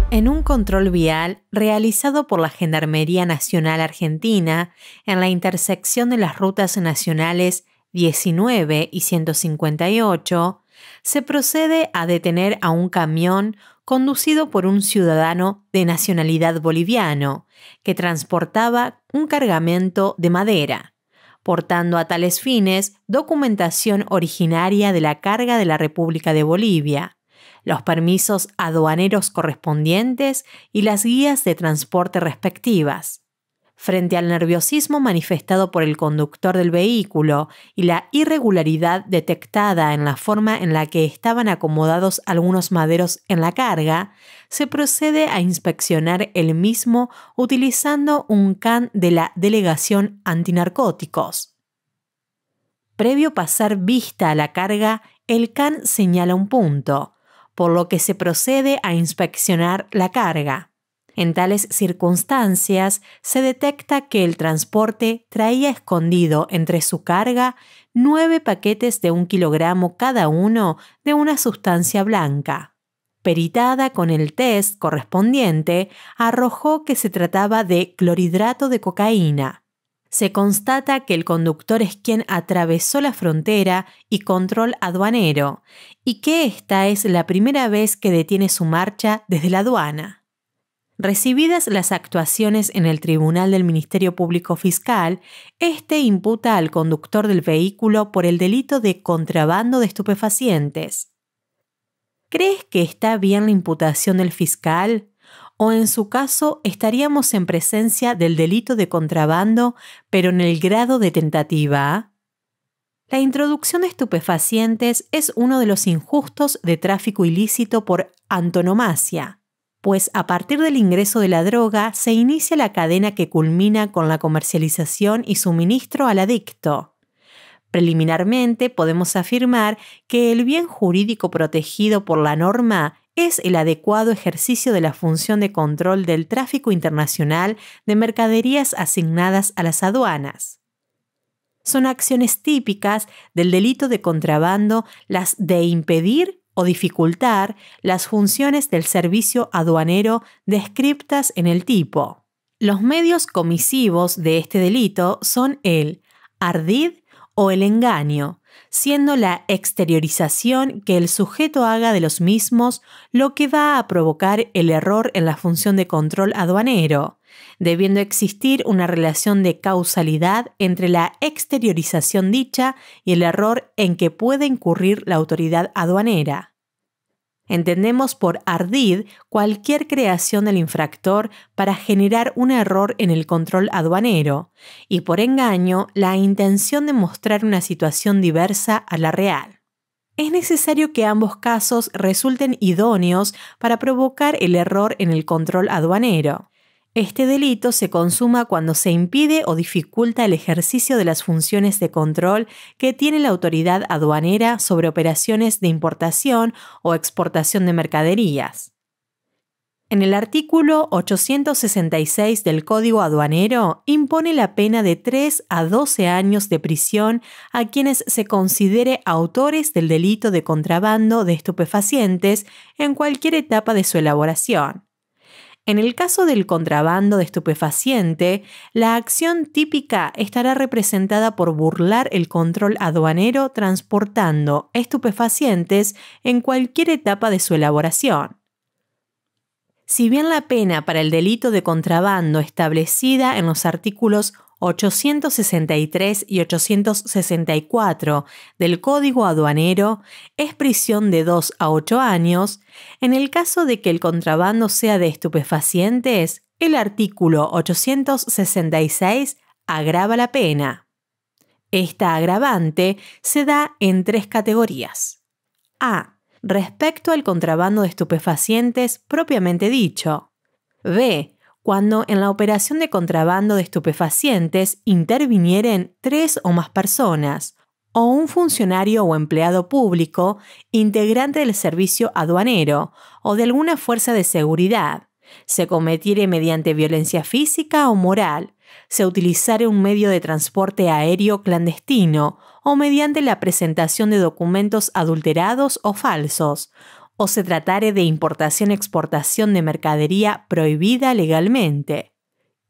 En un control vial realizado por la Gendarmería Nacional Argentina en la intersección de las rutas nacionales 19 y 158, se procede a detener a un camión conducido por un ciudadano de nacionalidad boliviano que transportaba un cargamento de madera, portando a tales fines documentación originaria de la carga de la República de Bolivia, los permisos aduaneros correspondientes y las guías de transporte respectivas. Frente al nerviosismo manifestado por el conductor del vehículo y la irregularidad detectada en la forma en la que estaban acomodados algunos maderos en la carga, se procede a inspeccionar el mismo utilizando un can de la Delegación Antinarcóticos. Previo pasar vista a la carga, el can señala un punto, por lo que se procede a inspeccionar la carga. En tales circunstancias, se detecta que el transporte traía escondido entre su carga 9 paquetes de 1 kilogramo cada uno de una sustancia blanca. Peritada con el test correspondiente, arrojó que se trataba de clorhidrato de cocaína. Se constata que el conductor es quien atravesó la frontera y control aduanero, y que esta es la primera vez que detiene su marcha desde la aduana. Recibidas las actuaciones en el Tribunal del Ministerio Público Fiscal, este imputa al conductor del vehículo por el delito de contrabando de estupefacientes. ¿Crees que está bien la imputación del fiscal? ¿O en su caso estaríamos en presencia del delito de contrabando, pero en el grado de tentativa? La introducción de estupefacientes es uno de los injustos de tráfico ilícito por antonomasia, pues a partir del ingreso de la droga se inicia la cadena que culmina con la comercialización y suministro al adicto. Preliminarmente podemos afirmar que el bien jurídico protegido por la norma es el adecuado ejercicio de la función de control del tráfico internacional de mercaderías asignadas a las aduanas. Son acciones típicas del delito de contrabando las de impedir o dificultar las funciones del servicio aduanero descriptas en el tipo. Los medios comisivos de este delito son el ardid o el engaño, siendo la exteriorización que el sujeto haga de los mismos lo que va a provocar el error en la función de control aduanero, debiendo existir una relación de causalidad entre la exteriorización dicha y el error en que puede incurrir la autoridad aduanera. Entendemos por ardid cualquier creación del infractor para generar un error en el control aduanero y por engaño la intención de mostrar una situación diversa a la real. Es necesario que ambos casos resulten idóneos para provocar el error en el control aduanero. Este delito se consuma cuando se impide o dificulta el ejercicio de las funciones de control que tiene la autoridad aduanera sobre operaciones de importación o exportación de mercaderías. En el artículo 866 del Código Aduanero impone la pena de 3 a 12 años de prisión a quienes se considere autores del delito de contrabando de estupefacientes en cualquier etapa de su elaboración. En el caso del contrabando de estupefaciente, la acción típica estará representada por burlar el control aduanero transportando estupefacientes en cualquier etapa de su elaboración. Si bien la pena para el delito de contrabando establecida en los artículos 863 y 864 del Código Aduanero es prisión de 2 a 8 años, en el caso de que el contrabando sea de estupefacientes, el artículo 866 agrava la pena. Esta agravante se da en 3 categorías. A. Respecto al contrabando de estupefacientes propiamente dicho. B. Cuando en la operación de contrabando de estupefacientes intervinieren 3 o más personas, o un funcionario o empleado público integrante del servicio aduanero o de alguna fuerza de seguridad, se cometiere mediante violencia física o moral, se utilizara un medio de transporte aéreo clandestino o mediante la presentación de documentos adulterados o falsos, o se tratare de importación-exportación de mercadería prohibida legalmente.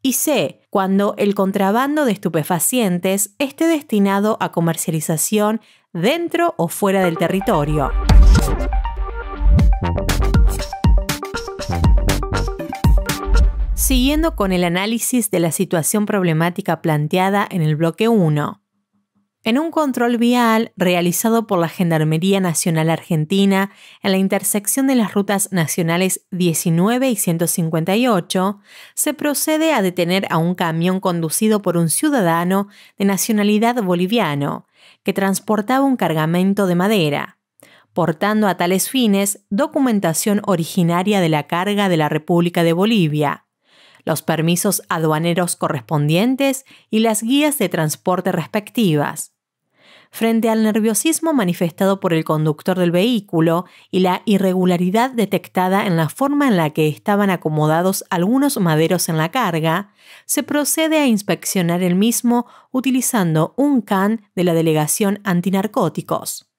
Y c. Cuando el contrabando de estupefacientes esté destinado a comercialización dentro o fuera del territorio. Siguiendo con el análisis de la situación problemática planteada en el bloque 1. En un control vial realizado por la Gendarmería Nacional Argentina en la intersección de las rutas nacionales 19 y 158, se procede a detener a un camión conducido por un ciudadano de nacionalidad boliviano que transportaba un cargamento de madera, portando a tales fines documentación originaria de la carga de la República de Bolivia, los permisos aduaneros correspondientes y las guías de transporte respectivas. Frente al nerviosismo manifestado por el conductor del vehículo y la irregularidad detectada en la forma en la que estaban acomodados algunos maderos en la carga, se procede a inspeccionar el mismo utilizando un can de la Delegación Antinarcóticos.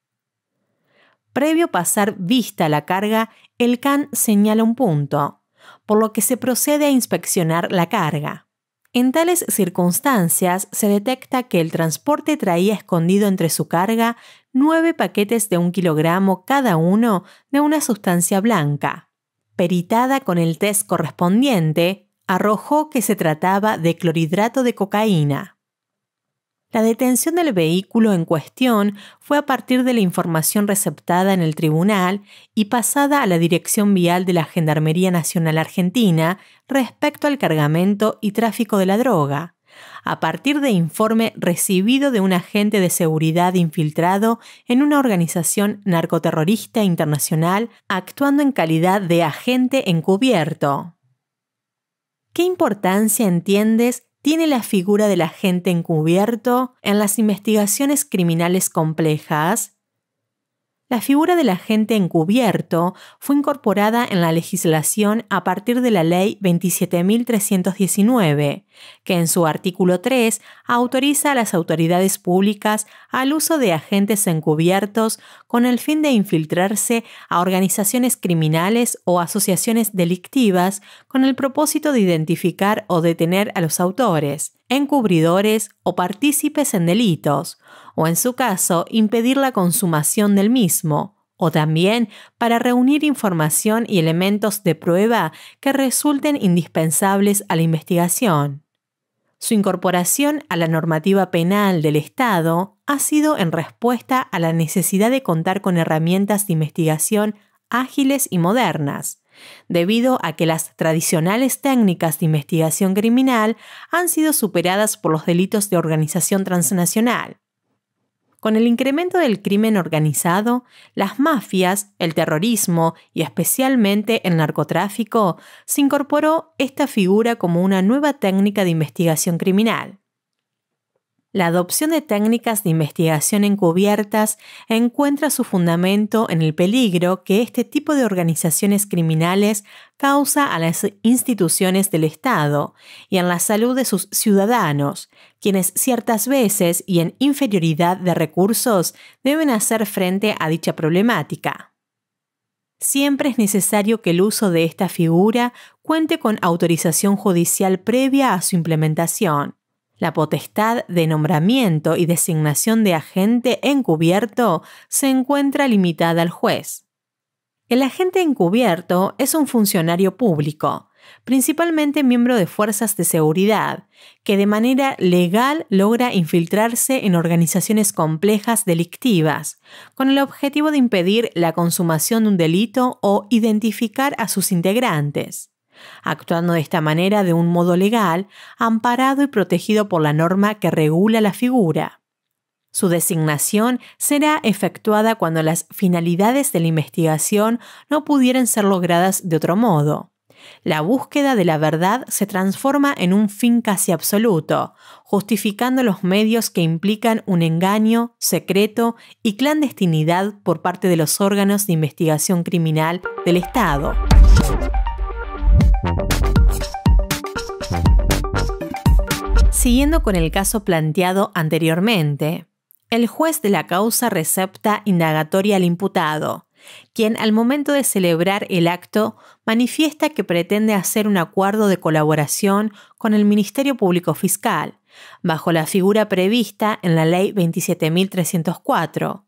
Previo pasar vista a la carga, el can señala un punto, por lo que se procede a inspeccionar la carga. En tales circunstancias, se detecta que el transporte traía escondido entre su carga 9 paquetes de 1 kilogramo cada uno de una sustancia blanca. Peritada con el test correspondiente, arrojó que se trataba de clorhidrato de cocaína. La detención del vehículo en cuestión fue a partir de la información receptada en el tribunal y pasada a la Dirección Vial de la Gendarmería Nacional Argentina respecto al cargamento y tráfico de la droga, a partir de informe recibido de un agente de seguridad infiltrado en una organización narcoterrorista internacional actuando en calidad de agente encubierto. ¿Qué importancia entiendes tiene la figura del agente encubierto en las investigaciones criminales complejas? La figura del agente encubierto fue incorporada en la legislación a partir de la Ley 27.319, que en su artículo 3 autoriza a las autoridades públicas al uso de agentes encubiertos con el fin de infiltrarse a organizaciones criminales o asociaciones delictivas con el propósito de identificar o detener a los autores, encubridores o partícipes en delitos, o en su caso, impedir la consumación del mismo, o también para reunir información y elementos de prueba que resulten indispensables a la investigación. Su incorporación a la normativa penal del Estado ha sido en respuesta a la necesidad de contar con herramientas de investigación ágiles y modernas, debido a que las tradicionales técnicas de investigación criminal han sido superadas por los delitos de organización transnacional. Con el incremento del crimen organizado, las mafias, el terrorismo y especialmente el narcotráfico, se incorporó esta figura como una nueva técnica de investigación criminal. La adopción de técnicas de investigación encubiertas encuentra su fundamento en el peligro que este tipo de organizaciones criminales causa a las instituciones del Estado y en la salud de sus ciudadanos, quienes ciertas veces y en inferioridad de recursos deben hacer frente a dicha problemática. Siempre es necesario que el uso de esta figura cuente con autorización judicial previa a su implementación. La potestad de nombramiento y designación de agente encubierto se encuentra limitada al juez. El agente encubierto es un funcionario público, principalmente miembro de fuerzas de seguridad, que de manera legal logra infiltrarse en organizaciones complejas delictivas, con el objetivo de impedir la consumación de un delito o identificar a sus integrantes, actuando de esta manera de un modo legal, amparado y protegido por la norma que regula la figura. Su designación será efectuada cuando las finalidades de la investigación no pudieran ser logradas de otro modo. La búsqueda de la verdad se transforma en un fin casi absoluto, justificando los medios que implican un engaño, secreto y clandestinidad por parte de los órganos de investigación criminal del Estado. Siguiendo con el caso planteado anteriormente, el juez de la causa recepta indagatoria al imputado, quien al momento de celebrar el acto manifiesta que pretende hacer un acuerdo de colaboración con el Ministerio Público Fiscal, bajo la figura prevista en la Ley 27.304,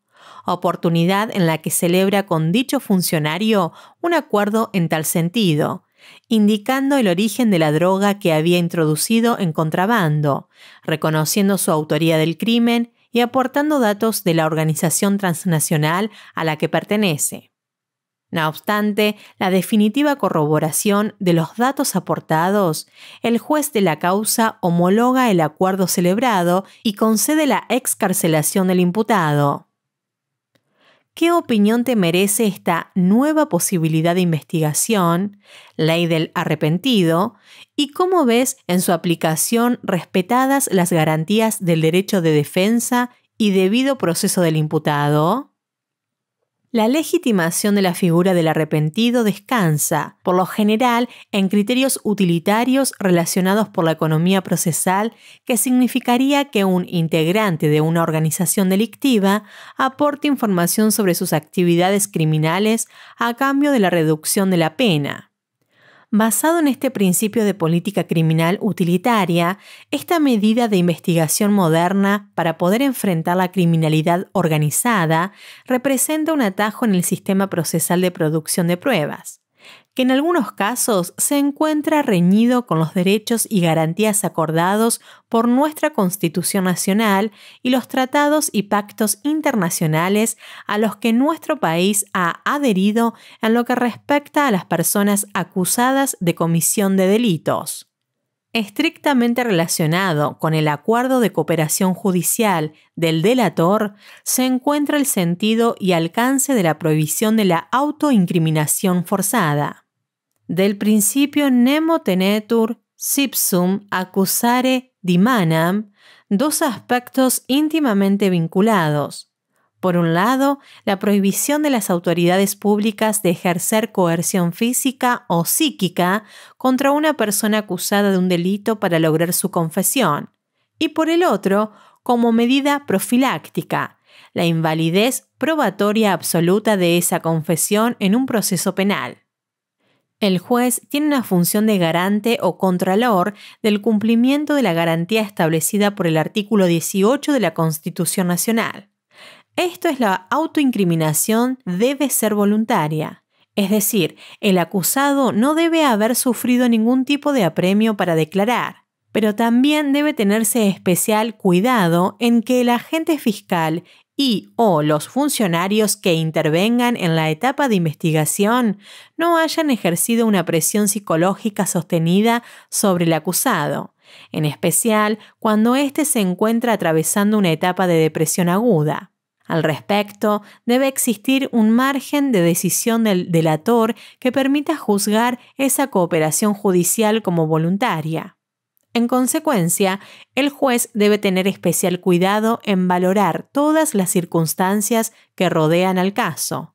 oportunidad en la que celebra con dicho funcionario un acuerdo en tal sentido, indicando el origen de la droga que había introducido en contrabando, reconociendo su autoría del crimen y aportando datos de la organización transnacional a la que pertenece. No obstante, la definitiva corroboración de los datos aportados, el juez de la causa homologa el acuerdo celebrado y concede la excarcelación del imputado. ¿Qué opinión te merece esta nueva posibilidad de investigación, ley del arrepentido, y cómo ves en su aplicación respetadas las garantías del derecho de defensa y debido proceso del imputado? La legitimación de la figura del arrepentido descansa, por lo general, en criterios utilitarios relacionados por la economía procesal, que significaría que un integrante de una organización delictiva aporte información sobre sus actividades criminales a cambio de la reducción de la pena. Basado en este principio de política criminal utilitaria, esta medida de investigación moderna para poder enfrentar la criminalidad organizada representa un atajo en el sistema procesal de producción de pruebas, que en algunos casos se encuentra reñido con los derechos y garantías acordados por nuestra Constitución Nacional y los tratados y pactos internacionales a los que nuestro país ha adherido en lo que respecta a las personas acusadas de comisión de delitos. Estrictamente relacionado con el acuerdo de cooperación judicial del delator, se encuentra el sentido y alcance de la prohibición de la autoincriminación forzada. Del principio nemo tenetur ipsum accusare dimanam, dos aspectos íntimamente vinculados. Por un lado, la prohibición de las autoridades públicas de ejercer coerción física o psíquica contra una persona acusada de un delito para lograr su confesión. Y por el otro, como medida profiláctica, la invalidez probatoria absoluta de esa confesión en un proceso penal. El juez tiene una función de garante o contralor del cumplimiento de la garantía establecida por el artículo 18 de la Constitución Nacional. Esto es, la autoincriminación debe ser voluntaria, es decir, el acusado no debe haber sufrido ningún tipo de apremio para declarar, pero también debe tenerse especial cuidado en que el agente fiscal y/o los funcionarios que intervengan en la etapa de investigación no hayan ejercido una presión psicológica sostenida sobre el acusado, en especial cuando éste se encuentra atravesando una etapa de depresión aguda. Al respecto, debe existir un margen de decisión del delator que permita juzgar esa cooperación judicial como voluntaria. En consecuencia, el juez debe tener especial cuidado en valorar todas las circunstancias que rodean al caso.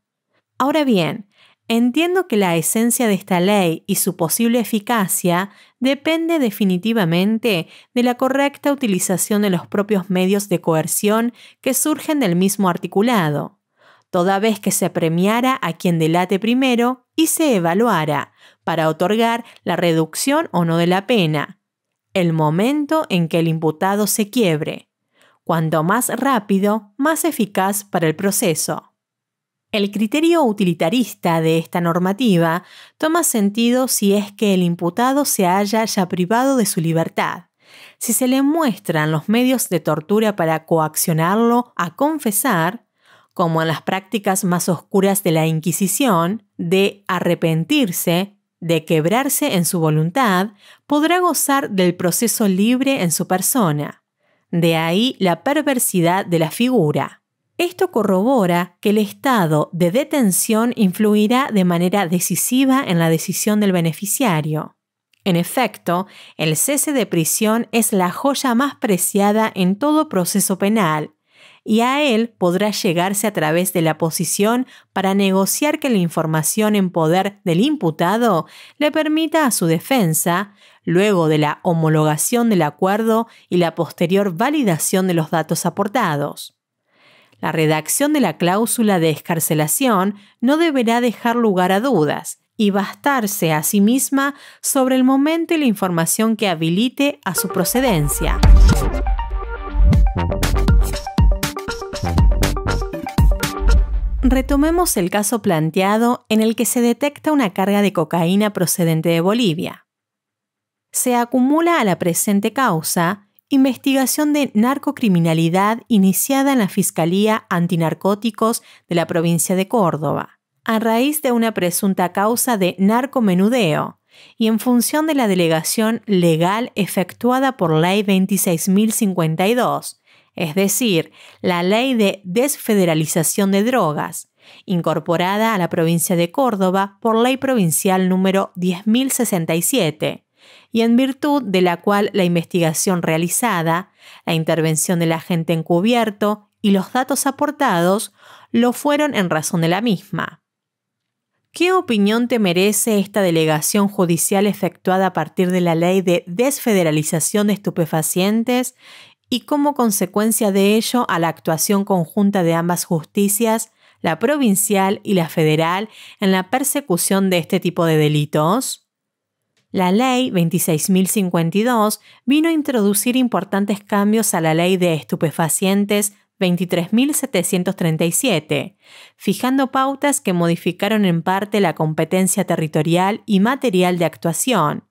Ahora bien, entiendo que la esencia de esta ley y su posible eficacia depende definitivamente de la correcta utilización de los propios medios de coerción que surgen del mismo articulado, toda vez que se premiara a quien delate primero y se evaluara para otorgar la reducción o no de la pena, el momento en que el imputado se quiebre. Cuanto más rápido, más eficaz para el proceso. El criterio utilitarista de esta normativa toma sentido si es que el imputado se halla ya privado de su libertad, si se le muestran los medios de tortura para coaccionarlo a confesar, como en las prácticas más oscuras de la Inquisición, de arrepentirse, de quebrarse en su voluntad, podrá gozar del proceso libre en su persona. De ahí la perversidad de la figura. Esto corrobora que el estado de detención influirá de manera decisiva en la decisión del beneficiario. En efecto, el cese de prisión es la joya más preciada en todo proceso penal y a él podrá llegarse a través de la posición para negociar que la información en poder del imputado le permita a su defensa, luego de la homologación del acuerdo y la posterior validación de los datos aportados. La redacción de la cláusula de excarcelación no deberá dejar lugar a dudas y bastarse a sí misma sobre el momento y la información que habilite a su procedencia. Retomemos el caso planteado en el que se detecta una carga de cocaína procedente de Bolivia. Se acumula a la presente causa investigación de narcocriminalidad iniciada en la Fiscalía Antinarcóticos de la provincia de Córdoba, a raíz de una presunta causa de narcomenudeo y en función de la delegación legal efectuada por Ley 26.052, es decir, la Ley de Desfederalización de Drogas, incorporada a la provincia de Córdoba por Ley Provincial número 10.067, y en virtud de la cual la investigación realizada, la intervención del agente encubierto y los datos aportados lo fueron en razón de la misma. ¿Qué opinión te merece esta delegación judicial efectuada a partir de la Ley de Desfederalización de Estupefacientes y como consecuencia de ello a la actuación conjunta de ambas justicias, la provincial y la federal, en la persecución de este tipo de delitos? La Ley 26.052 vino a introducir importantes cambios a la Ley de Estupefacientes 23.737, fijando pautas que modificaron en parte la competencia territorial y material de actuación,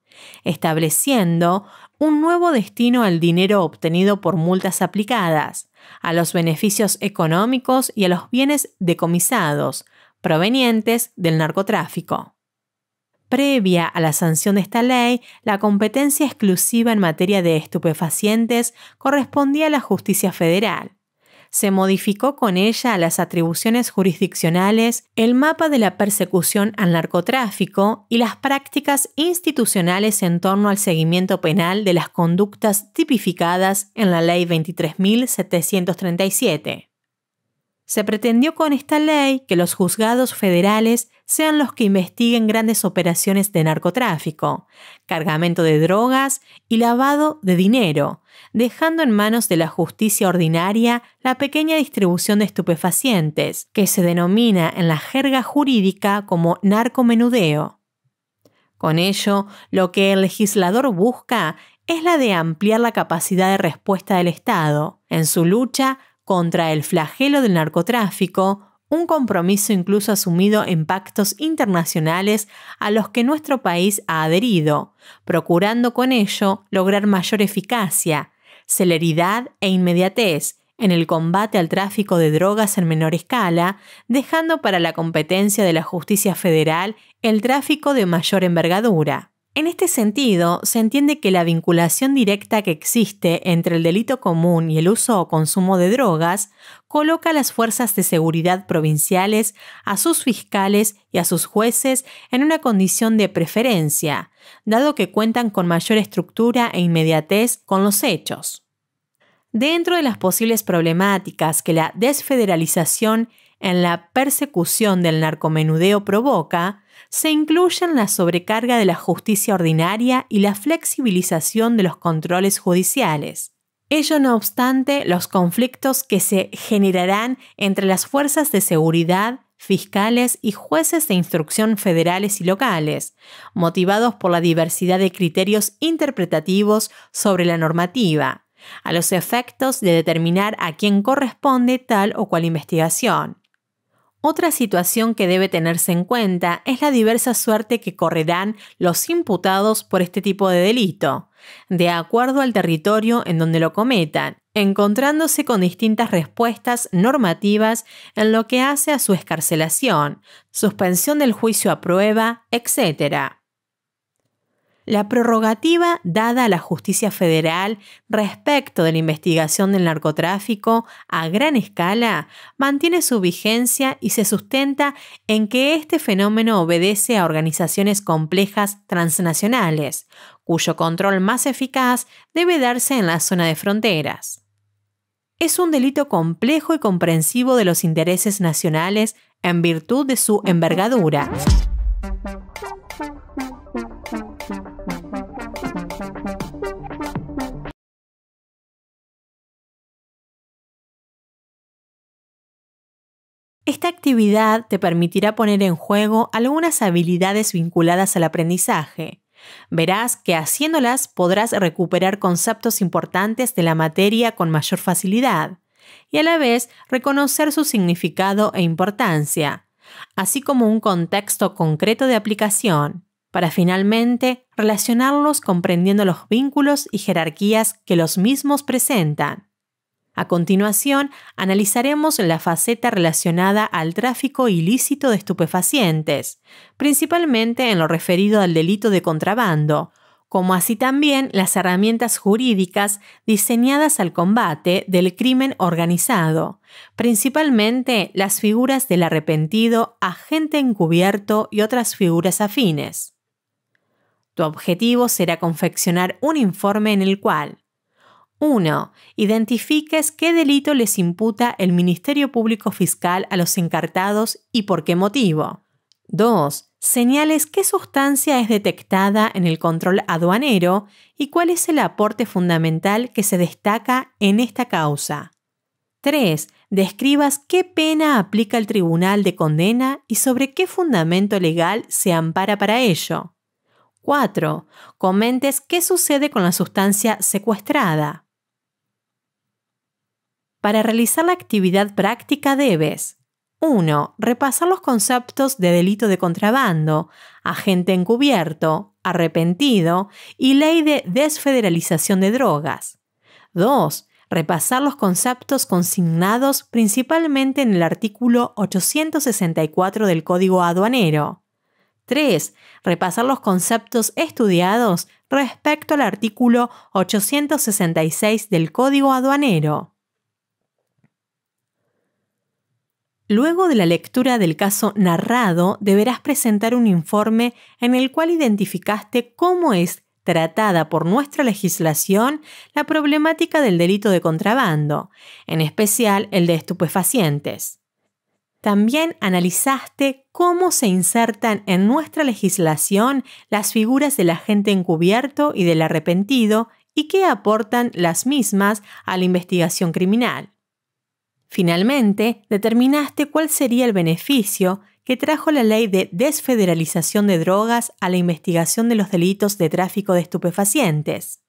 estableciendo un nuevo destino al dinero obtenido por multas aplicadas, a los beneficios económicos y a los bienes decomisados, provenientes del narcotráfico. Previa a la sanción de esta ley, la competencia exclusiva en materia de estupefacientes correspondía a la justicia federal. Se modificó con ella las atribuciones jurisdiccionales, el mapa de la persecución al narcotráfico y las prácticas institucionales en torno al seguimiento penal de las conductas tipificadas en la Ley 23.737. Se pretendió con esta ley que los juzgados federales sean los que investiguen grandes operaciones de narcotráfico, cargamento de drogas y lavado de dinero, dejando en manos de la justicia ordinaria la pequeña distribución de estupefacientes, que se denomina en la jerga jurídica como narcomenudeo. Con ello, lo que el legislador busca es la de ampliar la capacidad de respuesta del Estado en su lucha contra el flagelo del narcotráfico, un compromiso incluso asumido en pactos internacionales a los que nuestro país ha adherido, procurando con ello lograr mayor eficacia, celeridad e inmediatez en el combate al tráfico de drogas en menor escala, dejando para la competencia de la justicia federal el tráfico de mayor envergadura. En este sentido, se entiende que la vinculación directa que existe entre el delito común y el uso o consumo de drogas coloca a las fuerzas de seguridad provinciales, a sus fiscales y a sus jueces en una condición de preferencia, dado que cuentan con mayor estructura e inmediatez con los hechos. Dentro de las posibles problemáticas que la desfederalización en la persecución del narcomenudeo provoca, se incluyen la sobrecarga de la justicia ordinaria y la flexibilización de los controles judiciales. Ello no obstante, los conflictos que se generarán entre las fuerzas de seguridad, fiscales y jueces de instrucción federales y locales, motivados por la diversidad de criterios interpretativos sobre la normativa, a los efectos de determinar a quién corresponde tal o cual investigación. Otra situación que debe tenerse en cuenta es la diversa suerte que correrán los imputados por este tipo de delito, de acuerdo al territorio en donde lo cometan, encontrándose con distintas respuestas normativas en lo que hace a su excarcelación, suspensión del juicio a prueba, etc. La prerrogativa dada a la justicia federal respecto de la investigación del narcotráfico a gran escala mantiene su vigencia y se sustenta en que este fenómeno obedece a organizaciones complejas transnacionales, cuyo control más eficaz debe darse en la zona de fronteras. es un delito complejo y comprensivo de los intereses nacionales en virtud de su envergadura. Esta actividad te permitirá poner en juego algunas habilidades vinculadas al aprendizaje. Verás que haciéndolas podrás recuperar conceptos importantes de la materia con mayor facilidad y a la vez reconocer su significado e importancia, así como un contexto concreto de aplicación, para finalmente relacionarlos comprendiendo los vínculos y jerarquías que los mismos presentan. A continuación, analizaremos la faceta relacionada al tráfico ilícito de estupefacientes, principalmente en lo referido al delito de contrabando, como así también las herramientas jurídicas diseñadas al combate del crimen organizado, principalmente las figuras del arrepentido, agente encubierto y otras figuras afines. Tu objetivo será confeccionar un informe en el cual 1. Identifiques qué delito les imputa el Ministerio Público Fiscal a los encartados y por qué motivo. 2. Señales qué sustancia es detectada en el control aduanero y cuál es el aporte fundamental que se destaca en esta causa. 3. Describas qué pena aplica el tribunal de condena y sobre qué fundamento legal se ampara para ello. 4. Comentes qué sucede con la sustancia secuestrada. Para realizar la actividad práctica debes 1. Repasar los conceptos de delito de contrabando, agente encubierto, arrepentido y ley de desfederalización de drogas. 2. Repasar los conceptos consignados principalmente en el artículo 864 del Código Aduanero. 3. Repasar los conceptos estudiados respecto al artículo 866 del Código Aduanero. Luego de la lectura del caso narrado, deberás presentar un informe en el cual identificaste cómo es tratada por nuestra legislación la problemática del delito de contrabando, en especial el de estupefacientes. También analizaste cómo se insertan en nuestra legislación las figuras del agente encubierto y del arrepentido y qué aportan las mismas a la investigación criminal. Finalmente, determinaste cuál sería el beneficio que trajo la ley de desfederalización de drogas a la investigación de los delitos de tráfico de estupefacientes.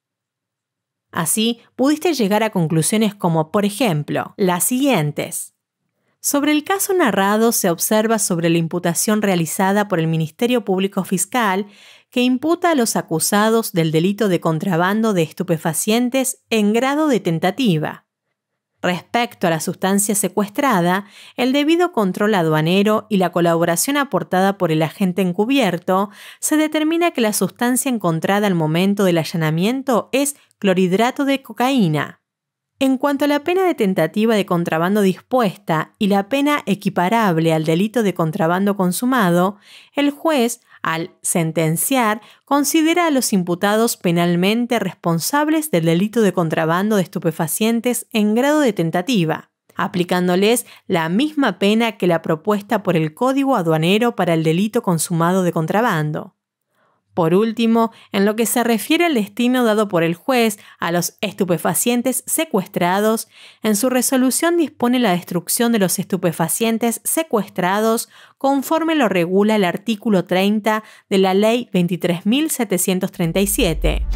Así, pudiste llegar a conclusiones como, por ejemplo, las siguientes. Sobre el caso narrado se observa sobre la imputación realizada por el Ministerio Público Fiscal que imputa a los acusados del delito de contrabando de estupefacientes en grado de tentativa. Respecto a la sustancia secuestrada, el debido control aduanero y la colaboración aportada por el agente encubierto, se determina que la sustancia encontrada al momento del allanamiento es clorhidrato de cocaína. En cuanto a la pena de tentativa de contrabando dispuesta y la pena equiparable al delito de contrabando consumado, el juez, al sentenciar, considera a los imputados penalmente responsables del delito de contrabando de estupefacientes en grado de tentativa, aplicándoles la misma pena que la propuesta por el Código Aduanero para el delito consumado de contrabando. Por último, en lo que se refiere al destino dado por el juez a los estupefacientes secuestrados, en su resolución dispone la destrucción de los estupefacientes secuestrados conforme lo regula el artículo 30 de la Ley 23.737.